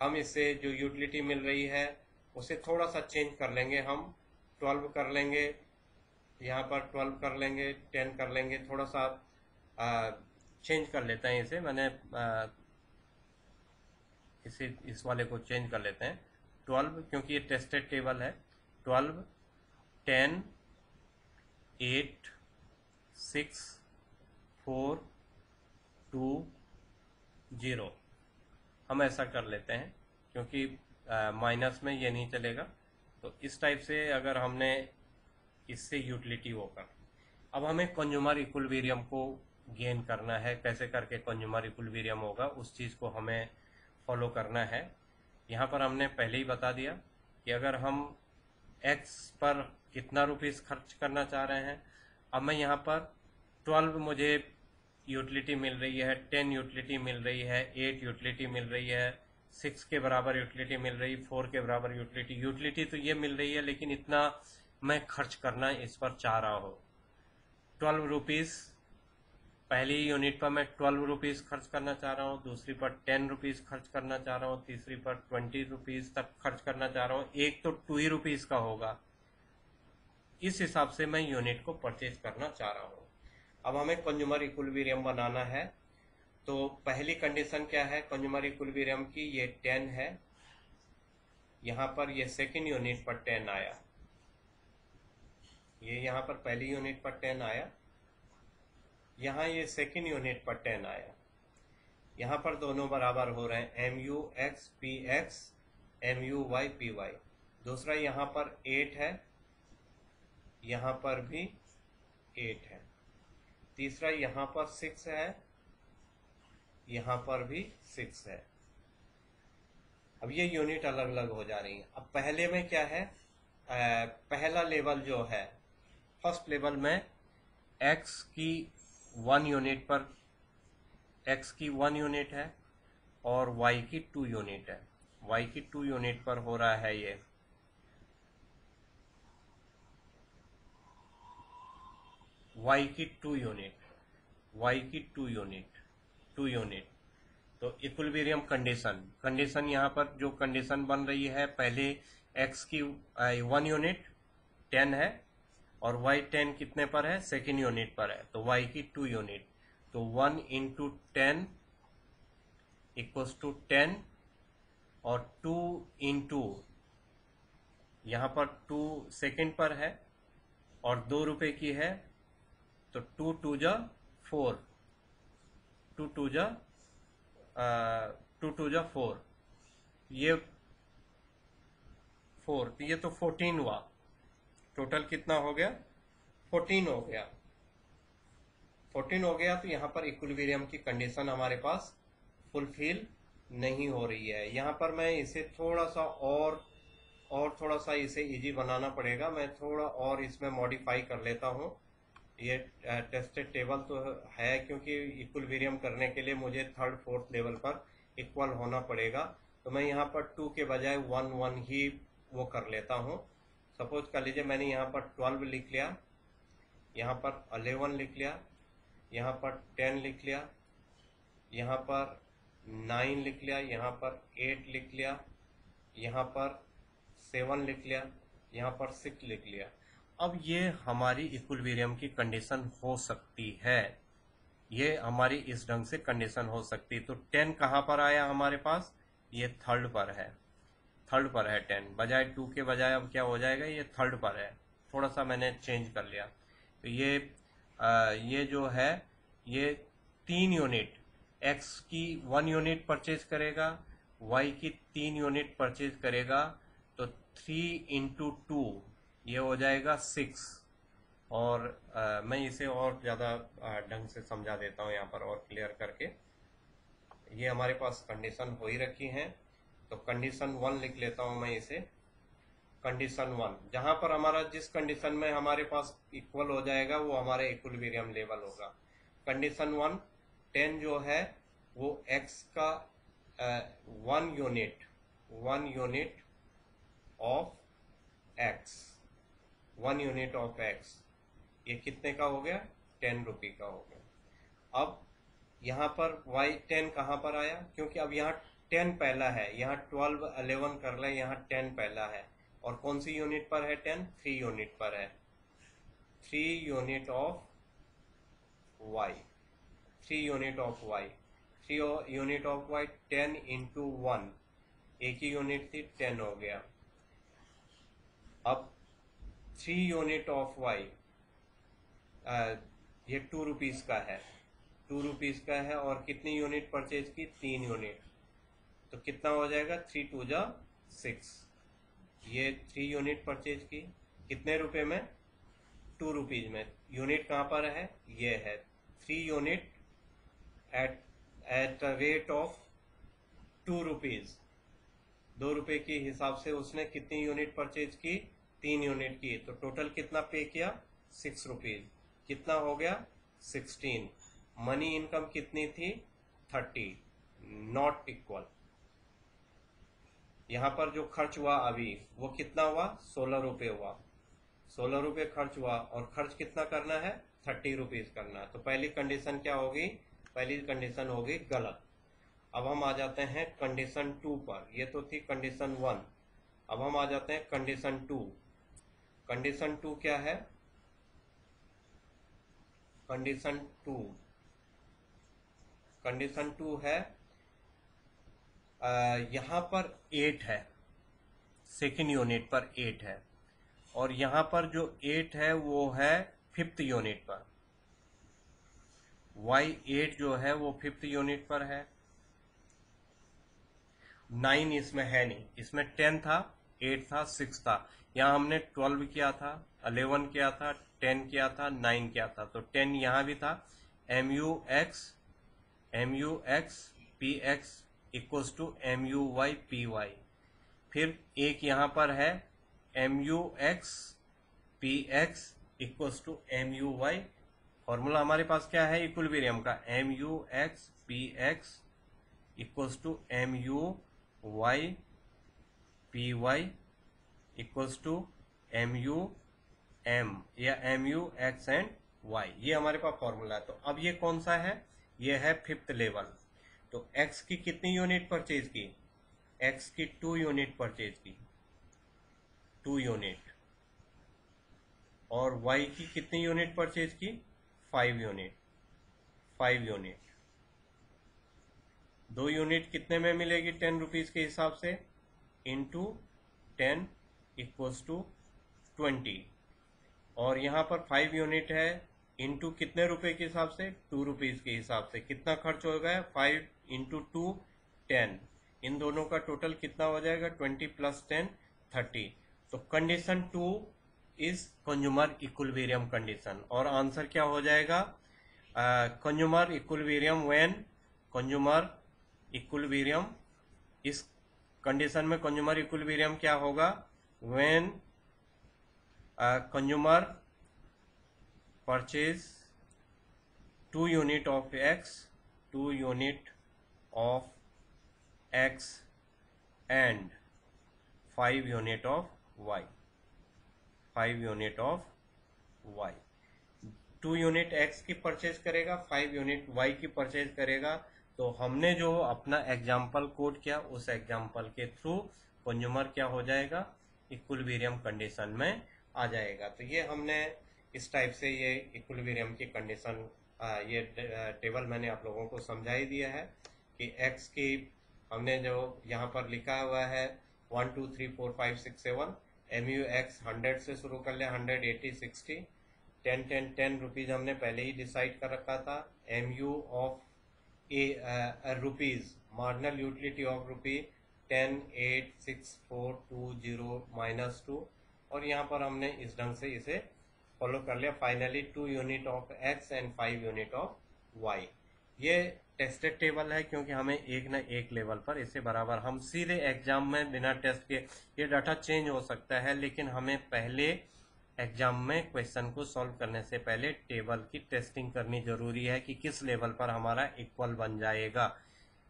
हम इससे जो यूटिलिटी मिल रही है उसे थोड़ा सा चेंज कर लेंगे। हम 12 कर लेंगे, यहाँ पर 12 कर लेंगे, 10 कर लेंगे, थोड़ा सा चेंज कर लेते हैं इसे। मैंने इस वाले को चेंज कर लेते हैं 12, क्योंकि ये टेस्टेड टेबल है। 12, 10, 8, 6, 4, 2, 0 हम ऐसा कर लेते हैं, क्योंकि माइनस में ये नहीं चलेगा। तो इस टाइप से अगर हमने इससे यूटिलिटी वो कर, अब हमें कंज्यूमर इक्विलिब्रियम को गेन करना है। कैसे करके कंज्यूमर इक्विलिब्रियम होगा उस चीज़ को हमें फॉलो करना है। यहाँ पर हमने पहले ही बता दिया कि अगर हम एक्स पर कितना रुपीज़ खर्च करना चाह रहे हैं। अब मैं यहाँ पर 12 मुझे यूटिलिटी मिल रही है, 10 यूटिलिटी मिल रही है, 8 यूटिलिटी मिल रही है, 6 के बराबर यूटिलिटी मिल रही है, 4 के बराबर यूटिलिटी तो ये मिल रही है, लेकिन इतना मैं खर्च करना इस पर चाह रहा हूँ। 12 रुपीज़ पहली यूनिट पर मैं 12 रुपीज़ खर्च करना चाह रहा हूँ, दूसरी पर 10 रुपीज़ खर्च करना चाह रहा हूँ, तीसरी पर 20 रुपीज़ तक खर्च करना चाह रहा हूँ। एक तो 2 ही रुपीज़ का होगा, इस हिसाब से मैं यूनिट को परचेज करना चाह रहा हूँ। अब हमें कंज्यूमर इक्विलिब्रियम बनाना है। तो पहली कंडीशन क्या है कंज्यूमर इक्विलिब्रियम की, ये 10 है, यहाँ पर ये सेकेंड यूनिट पर 10 आया, ये यहाँ पर पहली यूनिट पर 10 आया, यहाँ ये सेकेंड यूनिट पर 10 आया, यहाँ पर दोनों बराबर हो रहे हैं, MUX PX MUY PY। दूसरा यहाँ पर 8 है, यहाँ पर भी 8 है। तीसरा यहाँ पर 6 है, यहाँ पर भी 6 है। अब ये यूनिट अलग अलग हो जा रही है। अब पहले में क्या है, पहला लेवल जो है, फर्स्ट लेवल में x की 1 यूनिट पर x की 1 यूनिट है और y की 2 यूनिट है। y की 2 यूनिट पर हो रहा है ये y की 2 यूनिट। तो इक्विलिब्रियम कंडीशन यहाँ पर जो कंडीशन बन रही है, पहले x की 1 यूनिट 10 है और y 10 कितने पर है, सेकेंड यूनिट पर है, तो y की 2 यूनिट, तो 1 इंटू 10 इक्वल्स टू 10 और 2 इंटू यहाँ पर 2 सेकेंड पर है और 2 रुपए की है, तो 2 टू जा 4, 2 टू जा 4, ये 4, तो ये तो 14 हुआ। टोटल कितना हो गया, 14 हो गया। 14 हो गया, तो यहाँ पर इक्विलिब्रियम की कंडीशन हमारे पास फुलफिल नहीं हो रही है। यहाँ पर मैं इसे थोड़ा सा और थोड़ा सा इसे इजी बनाना पड़ेगा। मैं थोड़ा और इसमें मॉडिफाई कर लेता हूँ। ये टेस्टेड टेबल तो है, क्योंकि इक्विलिब्रियम करने के लिए मुझे थर्ड फोर्थ लेवल पर इक्वल होना पड़ेगा। तो मैं यहाँ पर 2 के बजाय 1 ही वो कर लेता हूँ। सपोज कर लीजिए मैंने यहाँ पर 12 लिख लिया, यहाँ पर 11 लिख लिया, यहाँ पर 10 लिख लिया, यहाँ पर 9 लिख लिया, यहाँ पर 8 लिख लिया, यहाँ पर 7 लिख लिया, यहाँ पर 6 लिख लिया। अब ये हमारी इक्विलिब्रियम की कंडीशन हो सकती है, ये हमारी इस ढंग से कंडीशन हो सकती। तो 10 कहाँ पर आया हमारे पास, ये थर्ड पर है, 10 बजाय 2 के बजाय अब क्या हो जाएगा, ये थर्ड पर है। थोड़ा सा मैंने चेंज कर लिया। तो ये जो है, ये 3 यूनिट, x की 1 यूनिट परचेज करेगा, y की 3 यूनिट परचेज करेगा, तो 3 इंटू 2 ये हो जाएगा 6। और मैं इसे और ज़्यादा ढंग से समझा देता हूँ यहाँ पर और क्लियर करके। ये हमारे पास कंडीशन हो ही रखी है, तो कंडीशन 1 लिख लेता हूँ मैं इसे। कंडीशन 1, जहाँ पर हमारा जिस कंडीशन में हमारे पास इक्वल हो जाएगा वो हमारा इक्विलिब्रियम लेवल होगा। कंडीशन 1, 10 जो है वो x का 1 unit of x, 1 unit of x, ये कितने का हो गया, 10 रुपये का हो गया। अब यहाँ पर y 10 कहाँ पर आया, क्योंकि अब यहाँ 10 पहला है, यहाँ 12 11 कर ले, यहाँ 10 पहला है, और कौन सी यूनिट पर है 10, 3 यूनिट पर है, 3 unit of y, 3 unit of y, 3 unit of y, 10 into 1, एक ही यूनिट थी, 10 हो गया। अब 3 यूनिट ऑफ y, ये 2 रुपीज़ का है, 2 रुपीज़ का है, और कितनी यूनिट परचेज की, 3 यूनिट, तो कितना हो जाएगा, 3 टू जा 6, ये 3 यूनिट परचेज की, कितने रुपए में, 2 रुपीज़ में। यूनिट कहाँ पर है, ये है 3 unit at rate of 2 rupees, 2 रुपए के हिसाब से उसने कितनी यूनिट परचेज की, 3 यूनिट की, तो टोटल कितना पे किया, 6 रुपीज़, कितना हो गया, 16। मनी इनकम कितनी थी, 30, नॉट इक्वल। यहाँ पर जो खर्च हुआ अभी वो कितना हुआ, 16 रुपये हुआ। 16 रुपये खर्च हुआ और खर्च कितना करना है, 30 रुपीज करना है। तो पहली कंडीशन क्या होगी, पहली कंडीशन होगी गलत। अब हम आ जाते हैं कंडीशन 2 पर। ये तो थी कंडीशन 1। अब हम आ जाते हैं कंडीशन 2। कंडीशन 2 क्या है, कंडीशन 2, कंडीशन 2 है यहां पर 8 है, सेकेंड यूनिट पर 8 है, और यहां पर जो 8 है वो है फिफ्थ यूनिट पर। y8 जो है वो फिफ्थ यूनिट पर है। 9 इसमें है नहीं, इसमें 10 था, 8 था, 6 था। यहाँ हमने 12 किया था, 11 किया था, 10 किया था, 9 किया था, तो 10 यहाँ भी था। MUX PX equals to MUY PY। फिर एक यहाँ पर है MUX PX equals to MUY। Formula हमारे पास क्या है इक्विलिब्रियम का, MUX PX equals to MUY PY equals to MUM या MUX एंड Y। ये हमारे पास फॉर्मूला है। तो अब ये कौन सा है, ये है फिफ्थ लेवल। तो X की कितनी यूनिट परचेज की, X की 2 यूनिट परचेज की, 2 यूनिट, और Y की कितनी यूनिट परचेज की, 5 यूनिट, 5 यूनिट। 2 यूनिट कितने में मिलेगी, 10 रुपीज के हिसाब से, इंटू 10 इक्वल्स टू 20। और यहाँ पर 5 यूनिट है, इंटू कितने रुपए के हिसाब से, 2 रुपीज के हिसाब से। कितना खर्च हो गया, 5 इंटू 2 10। इन दोनों का टोटल कितना हो जाएगा, 20 प्लस 10 30। तो condition 2 is consumer equilibrium condition. और आंसर क्या हो जाएगा, consumer equilibrium when, consumer equilibrium, इस कंडीशन में कंज्यूमर इक्विलिब्रियम क्या होगा, when consumer purchase 2 unit of X, 2 unit of X and 5 unit of Y, 5 unit of Y। 2 unit X की purchase करेगा, 5 यूनिट Y की परचेज करेगा। तो हमने जो अपना एग्जाम्पल कोड किया, उस एग्जाम्पल के थ्रू कंज्यूमर क्या हो जाएगा, इक्विलिब्रियम कंडीशन में आ जाएगा। तो ये हमने इस टाइप से ये इक्विलिब्रियम की कंडीशन, ये टेबल मैंने आप लोगों को समझा ही दिया है कि X की हमने जो यहाँ पर लिखा हुआ है 1 2 3 4 5 6 7, MUX 100 से शुरू कर लिया, 100 80 60, 10 रुपीज हमने पहले ही डिसाइड कर रखा था। MU of rupees, marginal utility of rupee 10 8 6 4 2 0 -2, और यहाँ पर हमने इस ढंग से इसे फॉलो कर लिया। Finally 2 unit of X and 5 unit of Y। ये टेस्टेड टेबल है क्योंकि हमें एक न एक लेवल पर इसे बराबर, हम सीधे एग्जाम में बिना टेस्ट के, ये डाटा चेंज हो सकता है, लेकिन हमें पहले एग्जाम में क्वेश्चन को सॉल्व करने से पहले टेबल की टेस्टिंग करनी जरूरी है कि किस लेवल पर हमारा इक्वल बन जाएगा।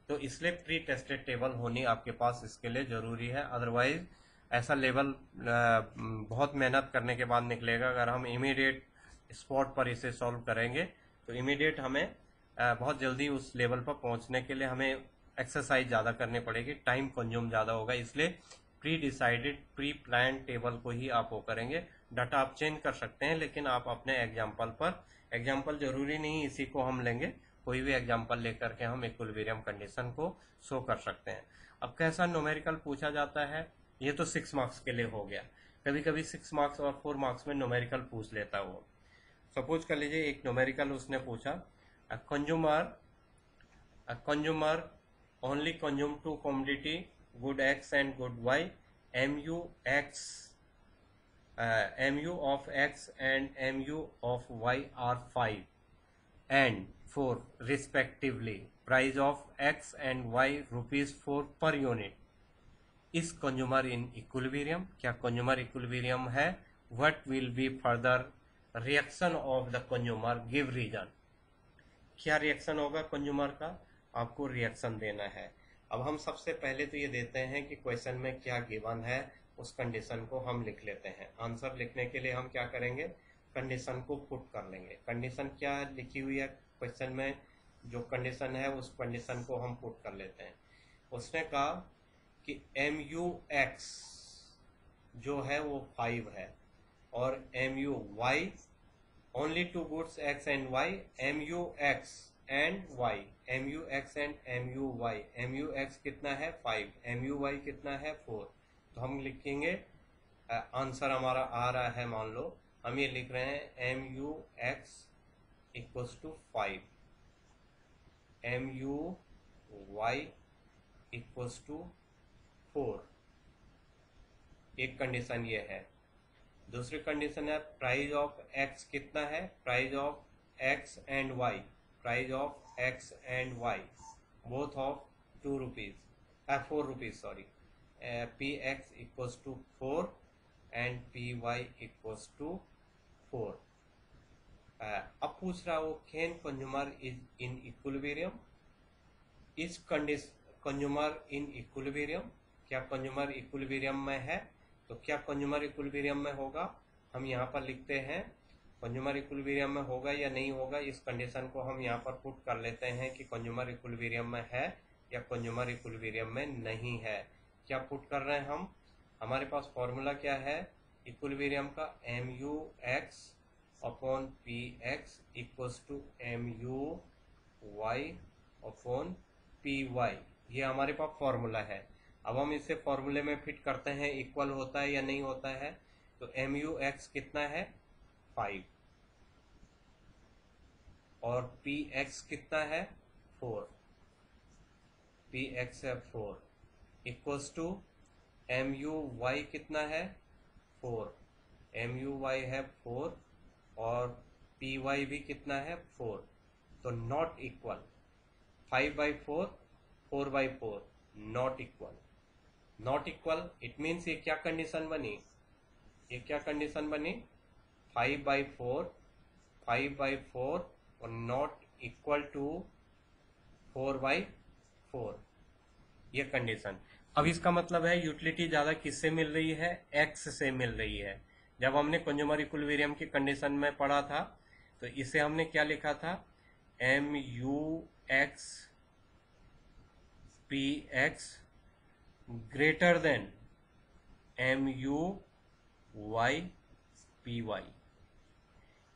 तो इसलिए प्री टेस्टेड टेबल होनी आपके पास इसके लिए जरूरी है। अदरवाइज ऐसा लेवल बहुत मेहनत करने के बाद निकलेगा। अगर हम इमीडिएट स्पॉट पर इसे सॉल्व करेंगे तो इमीडिएट हमें बहुत जल्दी उस लेवल पर पहुंचने के लिए हमें एक्सरसाइज ज़्यादा करनी पड़ेगी, टाइम कंज्यूम ज़्यादा होगा। इसलिए pre decided pre plan table को ही आप वो करेंगे। डाटा आप चेंज कर सकते हैं, लेकिन आप अपने एग्जाम्पल पर, एग्जाम्पल जरूरी नहीं इसी को हम लेंगे, कोई भी एग्जाम्पल लेकर के हम इक्विलिब्रियम कंडीशन को शो कर सकते हैं। अब कैसा न्यूमेरिकल पूछा जाता है, ये तो 6 मार्क्स के लिए हो गया। कभी कभी 6 मार्क्स और 4 मार्क्स में न्यूमेरिकल पूछ लेता है वो। सपोज कर लीजिए एक न्यूमेरिकल उसने पूछा, a consumer only consume 2 commodity, good X and good Y, MU of X and MU of Y are 5 and 4 respectively. Price of X and Y ₹4 per unit. Is consumer in equilibrium? क्या consumer equilibrium है? What will be further reaction of the consumer? Give reason. क्या reaction होगा consumer का, आपको reaction देना है। अब हम सबसे पहले तो ये देते हैं कि क्वेश्चन में क्या गिवन है, उस कंडीशन को हम लिख लेते हैं। आंसर लिखने के लिए हम क्या करेंगे, कंडीशन को पुट कर लेंगे। कंडीशन क्या लिखी हुई है क्वेश्चन में, जो कंडीशन है उस कंडीशन को हम पुट कर लेते हैं। उसने कहा कि MUX जो है वो 5 है और MUY only two goods X and Y, MUX and Y, MUX and MUY, MUX कितना है 5, MUY कितना है 4। तो हम लिखेंगे, आंसर हमारा आ रहा है, मान लो हम ये लिख रहे हैं MUX equals to 5, MUY equals to 4। एक कंडीशन ये है। दूसरी कंडीशन है प्राइस ऑफ X कितना है, price of X and Y, price of X and Y both of 2 rupees 4 rupees sorry, PX equals to 4 and PY equals to 4। अब पूछ रहा वो can consumer is in equilibrium, is consumer in equilibrium, क्या consumer equilibrium में है। तो क्या consumer equilibrium में होगा, हम यहाँ पर लिखते हैं कंज्यूमर इक्विलिब्रियम में होगा या नहीं होगा। इस कंडीशन को हम यहाँ पर पुट कर लेते हैं कि कंज्यूमर इक्विलिब्रियम में है या कंज्यूमर इक्विलिब्रियम में नहीं है। क्या पुट कर रहे हैं हम, हमारे पास फॉर्मूला क्या है इक्विलिब्रियम का, MUX upon PX equals to MUY upon PY, ये हमारे पास फॉर्मूला है। अब हम इसे फॉर्मूले में फिट करते हैं, इक्वल होता है या नहीं होता है। तो MUX कितना है 5 और PX कितना है 4, PX है 4 इक्वल्स टू MUY कितना है 4, MUY है 4 और PY भी कितना है 4। तो not equal, 5/4 4/4 not equal. Not equal it means ये क्या कंडीशन बनी, ये क्या कंडीशन बनी 5/4 5/4 और नॉट इक्वल टू 4/4, ये कंडीशन। अब इसका मतलब है यूटिलिटी ज्यादा किससे मिल रही है, X से मिल रही है। जब हमने कंज्यूमर इक्विलिब्रियम की कंडीशन में पढ़ा था तो इसे हमने क्या लिखा था, MUX PX greater than MUY PY।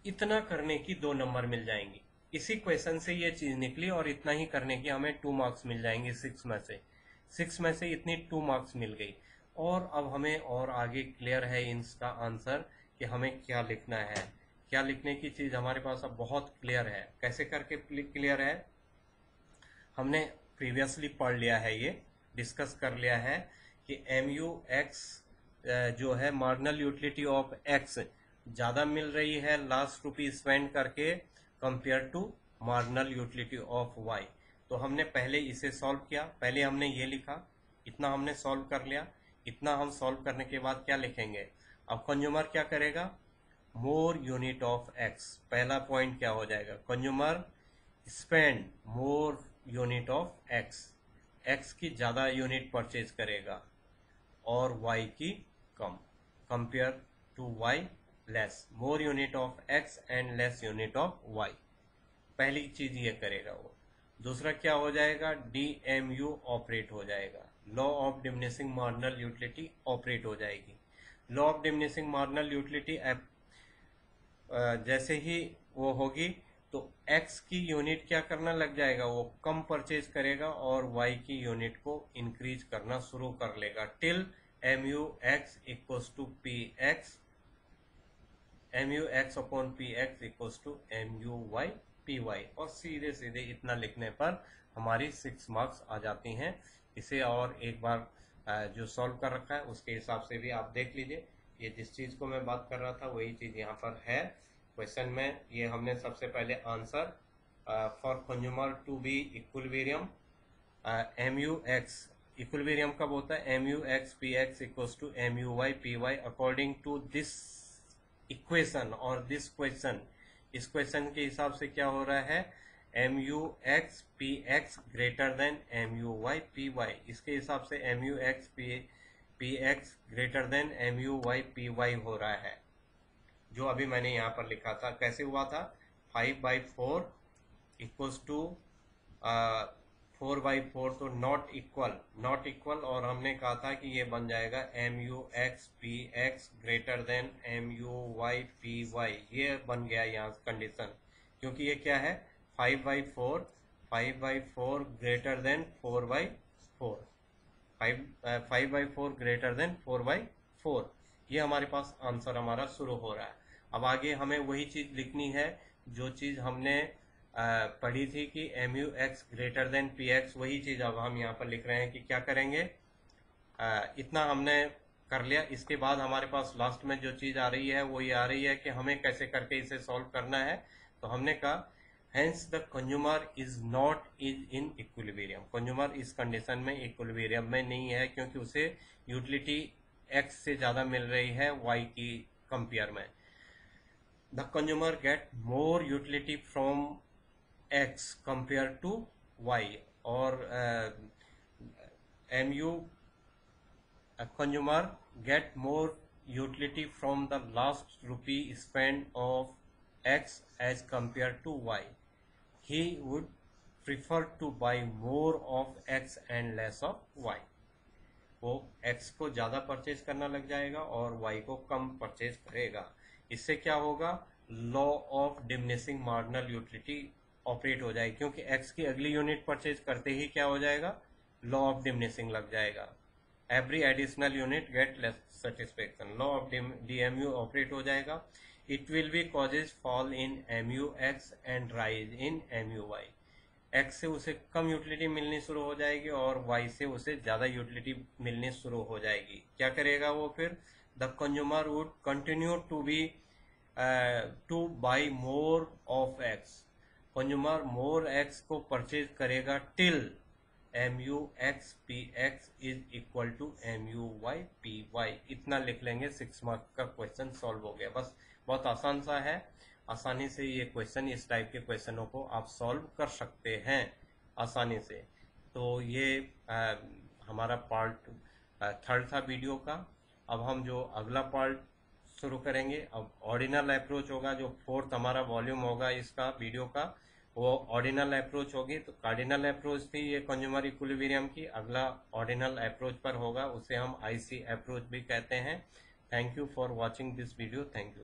इतना करने की 2 नंबर मिल जाएंगे। इसी क्वेश्चन से ये चीज निकली और इतना ही करने की हमें 2 मार्क्स मिल जाएंगे 6 में से इतनी 2 मार्क्स मिल गई। और अब हमें और आगे क्लियर है इसका आंसर कि हमें क्या लिखना है। क्या लिखने की चीज हमारे पास अब बहुत क्लियर है। कैसे करके क्लियर है, हमने प्रीवियसली पढ़ लिया है, ये डिस्कस कर लिया है कि MUX जो है मार्जिनल यूटिलिटी ऑफ X ज्यादा मिल रही है लास्ट रुपी स्पेंड करके compare to marginal utility of Y। तो हमने पहले इसे सॉल्व किया, पहले हमने ये लिखा, इतना हमने सॉल्व कर लिया। इतना हम सॉल्व करने के बाद क्या लिखेंगे, अब कंज्यूमर क्या करेगा, मोर यूनिट ऑफ X। पहला पॉइंट क्या हो जाएगा, consumer spend more unit of X की ज्यादा यूनिट परचेज करेगा और Y की कम, compare to Y less, more unit of X and less unit of Y। पहली चीज ये करेगा वो। दूसरा क्या हो जाएगा, DMU ऑपरेट हो जाएगा, law of diminishing marginal utility operate हो जाएगी। Law of diminishing marginal utility जैसे ही वो होगी तो X की यूनिट क्या करना लग जाएगा, वो कम परचेज करेगा और Y की यूनिट को इंक्रीज करना शुरू कर लेगा till MUX equals to PX, MUX upon PX equals to MUY PY। और सीधे सीधे इतना लिखने पर हमारी 6 मार्क्स आ जाती हैं। इसे और एक बार जो सॉल्व कर रखा है उसके हिसाब से भी आप देख लीजिए। ये जिस चीज को मैं बात कर रहा था वही चीज यहाँ पर है क्वेश्चन में। ये हमने सबसे पहले answer for consumer to be equilibrium, MUX equilibrium कब होता है, MUX PX equals to MUY PY according to this equation और दिस क्वेश्चन। इस क्वेश्चन के हिसाब से क्या हो रहा है, MUX PX greater than MUY PY। इसके हिसाब से MUX P X greater than M U Y P Y हो रहा है, जो अभी मैंने यहाँ पर लिखा था। कैसे हुआ था? 5/4 इक्वल्स टू 4/4, तो नॉट इक्वल, और हमने कहा था कि ये बन जाएगा M U X P X greater than M U Y P Y. ये बन गया यहाँ कंडीशन, क्योंकि ये क्या है? 5/4, 5/4 ग्रेटर देन 4/4, 5/4 ग्रेटर देन 4/4। ये हमारे पास आंसर हमारा शुरू हो रहा है। अब आगे हमें वही चीज लिखनी है जो चीज हमने पढ़ी थी कि M U X greater than P X, वही चीज अब हम यहाँ पर लिख रहे हैं कि क्या करेंगे। इतना हमने कर लिया। इसके बाद हमारे पास लास्ट में जो चीज आ रही है वो ये आ रही है कि हमें कैसे करके इसे सॉल्व करना है। तो हमने कहा hence the consumer is not is in equilibrium. Consumer इस कंडीशन में इक्विलिब्रियम में नहीं है, क्योंकि उसे यूटिलिटी एक्स से ज्यादा मिल रही है वाई की कंपेयर में। The consumer get more utility from x compared to y, और mu consumer get more utility from the last rupee spent of x as compared to y. He would prefer to buy more of x and less of y. वो x को ज़्यादा purchase करना लग जाएगा और y को कम purchase करेगा। इससे क्या होगा? Law of diminishing marginal utility operate हो जाएगी, क्योंकि x की अगली यूनिट परचेज करते ही क्या हो जाएगा? लॉ ऑफ डिमिनिशिंग लग जाएगा। Every additional unit get less satisfaction, law of DMU operate हो जाएगा। It will be causes fall in MU X and rise in MU Y. X से उसे कम यूटिलिटी मिलनी शुरू हो जाएगी और वाई से उसे ज़्यादा यूटिलिटी मिलनी शुरू हो जाएगी। क्या करेगा वो फिर? The consumer would continue to be to buy more of X. Consumer more X को परचेज करेगा till M U X P X is equal to M U Y P Y. इतना लिख लेंगे, 6 मार्क का क्वेश्चन सॉल्व हो गया। बस बहुत आसान सा है। आसानी से ये क्वेश्चन, इस टाइप के क्वेश्चनों को आप सॉल्व कर सकते हैं आसानी से। तो ये हमारा पार्ट 3 था वीडियो का। अब हम जो अगला पार्ट शुरू करेंगे, अब ऑर्डिनल अप्रोच होगा। जो 4th हमारा वॉल्यूम होगा इसका वीडियो का, वो ऑर्डिनल अप्रोच होगी। तो कार्डिनल अप्रोच थी ये कंज्यूमर इक्विलिब्रियम की, अगला ऑर्डिनल अप्रोच पर होगा, उसे हम आईसी अप्रोच भी कहते हैं। Thank you for watching this video. Thank you.